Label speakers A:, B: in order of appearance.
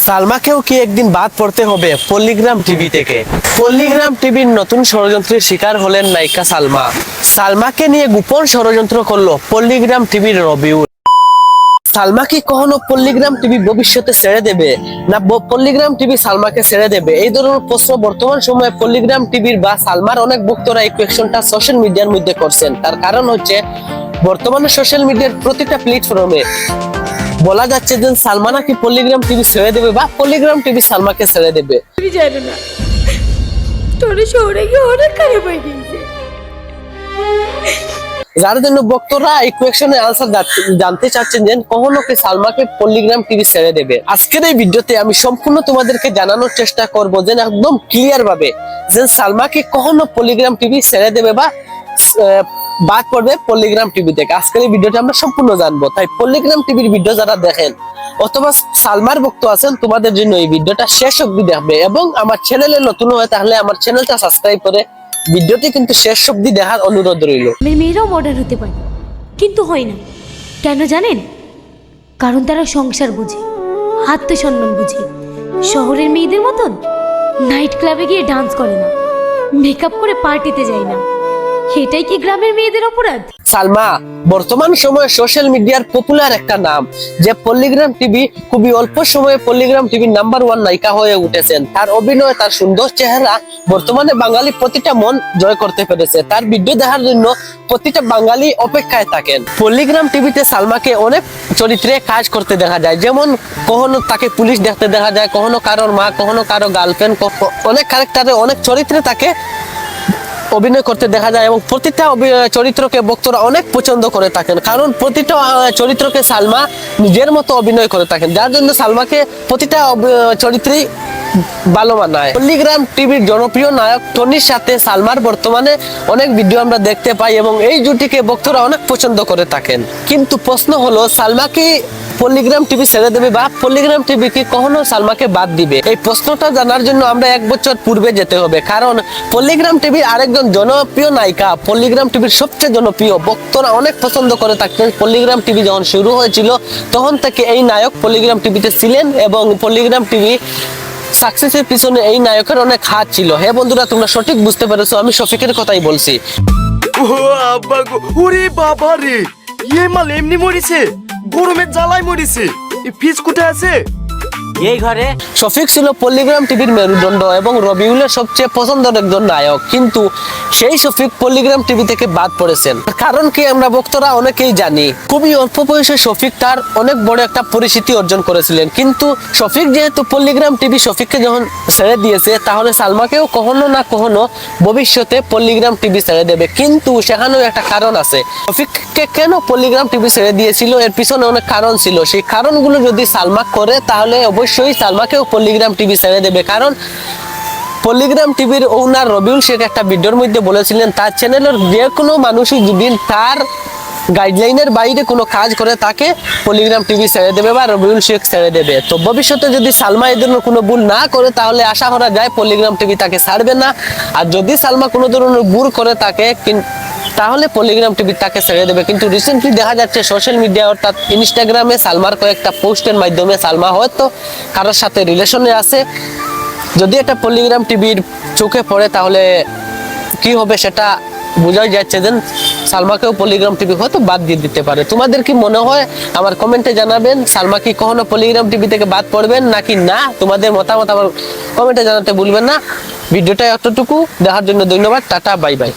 A: সালমাকেও কি একদিন বাদ পড়তে হবে পল্লিগ্রাম টিভি থেকে? পল্লিগ্রাম টিভির নতুন ষড়যন্ত্রের শিকার হলেন নায়িকা সালমা। সালমাকে নিয়ে গোপন ষড়যন্ত্র করলো পল্লিগ্রাম টিভির রবিউল। সালমা কি কখনো পল্লিগ্রাম টিভি ভবিষ্যতে ছেড়ে দেবে, না পল্লিগ্রাম টিভি সালমাকে ছেড়ে দেবে? এই ধরনের প্রশ্ন বর্তমান সময়ে পল্লিগ্রাম টিভির বা সালমার অনেক ভক্তরা এই কোয়েশ্চনটা সোশ্যাল মিডিয়ার মধ্যে করছেন। তার কারণ হচ্ছে বর্তমানে সোশ্যাল মিডিয়ার প্রতিটা প্ল্যাটফর্মে বলা যাচ্ছে যে সালমা নাকি পল্লিগ্রাম টিভি ছেড়ে দেবে বা পল্লিগ্রাম টিভি সালমাকে ছেড়ে দেবে।
B: আমি জানি না, তোর শহরে গিয়ে অনেক খারাপ হয়ে গেছে।
A: যার জন্য ভক্তরা এই কোয়েশ্চনের আনসার জানতে চাচ্ছেন যে কখনো কি সালমাকে পল্লিগ্রাম টিভি ছেড়ে দেবে। আজকের এই ভিডিওতে আমি সম্পূর্ণ তোমাদেরকে জানানোর চেষ্টা করব যে একদম ক্লিয়ার ভাবে যে সালমাকে কখনো পল্লিগ্রাম টিভি ছেড়ে দেবে বা বাদ পড়বে পল্লিগ্রাম টিভি থেকে। আজকের এই ভিডিওটা আমরা সম্পূর্ণ জানবো। তাই পল্লিগ্রাম টিভির ভিডিও যারা দেখেন অথবা সালমার ভক্ত আছেন তোমাদের জন্য এই ভিডিওটা শেষ অবধি দেখবে, এবং আমার চ্যানেলে নতুন হয় তাহলে আমার চ্যানেলটা সাবস্ক্রাইব করে ভিডিওটি কিন্তু শেষ অবধি দেখার অনুরোধ রইল।
B: মেয়েরাও মডার্ন হতে পারে, কিন্তু হয় না কেন জানেন? কারণ তারা সংসার বুঝে, আত্মসম্মান বুঝে। শহরের মেয়েদের মতন নাইট ক্লাবে গিয়ে ডান্স করে না, মেকআপ করে পার্টিতে যায় না। এটাই কি গ্রামের মেয়েদের অপরাধ?
A: সালমা বর্তমান সময়ে সোশ্যাল মিডিয়ার পপুলার একটা নাম, যে পল্লিগ্রাম টিভি খুবই অল্প সময়ে পল্লিগ্রাম টিভির নাম্বার 1 নায়িকা হয়ে উঠেছেন। তার অভিনয়, তার সুন্দর চেহারা বর্তমানে বাঙালি প্রতিটা মন জয় করতে পেরেছে। তার ভিডিও দেখার জন্য প্রতিটা বাঙালি অপেক্ষায় থাকেন। পল্লিগ্রাম টিভিতে সালমাকে অনেক চরিত্রে কাজ করতে দেখা যায়, যেমন কখনো তাকে পুলিশ দেখতে দেখা যায়, কখনো কারোর মা, কখনো কারো গার্লফ্রেন্ড, অনেক ক্যারেক্টারে অনেক চরিত্রে তাকে অভিনয় করতে দেখা যায়। এবং প্রতিটা চরিত্রকে ভক্তরা অনেক পছন্দ করে থাকেন, কারণ প্রতিটা চরিত্রকে সালমা নিজের মতো অভিনয় করে থাকেন, যার জন্য সালমাকে প্রতিটা চরিত্রেই ভালো মানায়। পল্লিগ্রাম টিভির জনপ্রিয় নায়ক টনির সাথে সালমার বর্তমানে অনেক ভিডিও আমরা দেখতে পাই এবং এই জুটিকে ভক্তরা অনেক পছন্দ করে থাকেন। কিন্তু প্রশ্ন হলো, সালমা কি পল্লিগ্রাম টিভি ছেড়ে দেবে বা পল্লিগ্রাম টিভি কি কখনো সালমাকে বাদ দিবে? এই প্রশ্নটা জানার জন্য আমরা 1 বছর পূর্বে যেতে হবে, কারণ পল্লিগ্রাম টিভির আরেকজন জনপ্রিয় নায়িকা, পল্লিগ্রাম টিভির সবচেয়ে জনপ্রিয়, ভক্তরা অনেক পছন্দ করে থাকতেন। পল্লিগ্রাম টিভি যখন শুরু হয়েছিল তখন থেকে এই নায়ক পল্লিগ্রাম টিভিতে ছিলেন এবং পল্লিগ্রাম টিভি সাকসেসের পিছনে এই নায়কের অনেক হাত ছিল। হ্যাঁ বন্ধুরা, তোমরা সঠিক বুঝতে পেরেছো, আমি শফিকের কথাই বলছি।
C: ওরে বাবা রে, এই মাল এমনি মরিছে, গরমের জ্বালায় মরিছে। এই ফিজ কোথায় আছে?
A: এই ঘরে। শফিক ছিল পল্লিগ্রাম টিভির মেরুদণ্ড এবং রবিউলের সবচেয়ে পছন্দের একজন নায়ক, কিন্তু সেই শফিক পল্লিগ্রাম টিভি থেকে বাদ পড়েছেন। কারণ কি আমরা ভক্তরা অনেকেই জানি, খুবই অল্প বয়সে শফিক তার অনেক বড় একটা পরিচিতি অর্জন করেছিলেন। কিন্তু শফিক যেহেতু পল্লিগ্রাম টিভি শফিককে যখন ছেড়ে দিয়েছে, তাহলে সালমাকেও কখনো না কখনো ভবিষ্যতে পল্লিগ্রাম টিভি ছেড়ে দেবে। কিন্তু সেখানেও একটা কারণ আছে, শফিককে কেন পল্লিগ্রাম টিভি ছেড়ে দিয়েছিল এর পিছনে অনেক কারণ ছিল। সেই কারণগুলো যদি সালমা করে তাহলে অবশ্যই সালমাকেও পল্লিগ্রাম টিভি ছেড়ে দেবে। কারণ পল্লিগ্রাম টিভির ওনার রবিউল শেখ একটা ভিডিওর মধ্যে বলেছিলেন, তার চ্যানেলের যে কোনো মানুষই যদি তার গাইডলাইনের বাইরে কোনো কাজ করে তাকে পল্লিগ্রাম টিভি ছেড়ে দেবে বা রবিউল শেখ ছেড়ে দেবে। তো ভবিষ্যতে যদি সালমা এই ধরনের কোনো ভুল না করে তাহলে আশা করা যায় পল্লিগ্রাম টিভি তাকে ছাড়বে না। আর যদি সালমা কোনো ধরনের ভুল করে তাকে তাহলে পল্লিগ্রাম টিভি তাকে ছেড়ে দেবে। কিন্তু রিসেন্টলি দেখা যাচ্ছে সোশ্যাল মিডিয়া অর্থাৎ ইনস্টাগ্রামে সালমার কয়েকটা পোস্টের মাধ্যমে সালমা হয়তো কারোর সাথে রিলেশনে আছে। যদি এটা পল্লিগ্রাম টিভির চোখে পড়ে তাহলে কি হবে সেটা বোঝাই যাচ্ছে যে সালমাকেও পল্লিগ্রাম টিভি হয়তো বাদ দিয়ে দিতে পারে। তোমাদের কি মনে হয় আমার কমেন্টে জানাবেন, সালমা কি কখনো পল্লিগ্রাম টিভি থেকে বাদ পড়বেন নাকি না? তোমাদের মতামত আমার কমেন্টে জানাতে ভুলবেন না। ভিডিওটা এতটুকু দেখার জন্য ধন্যবাদ। Tata, bye bye.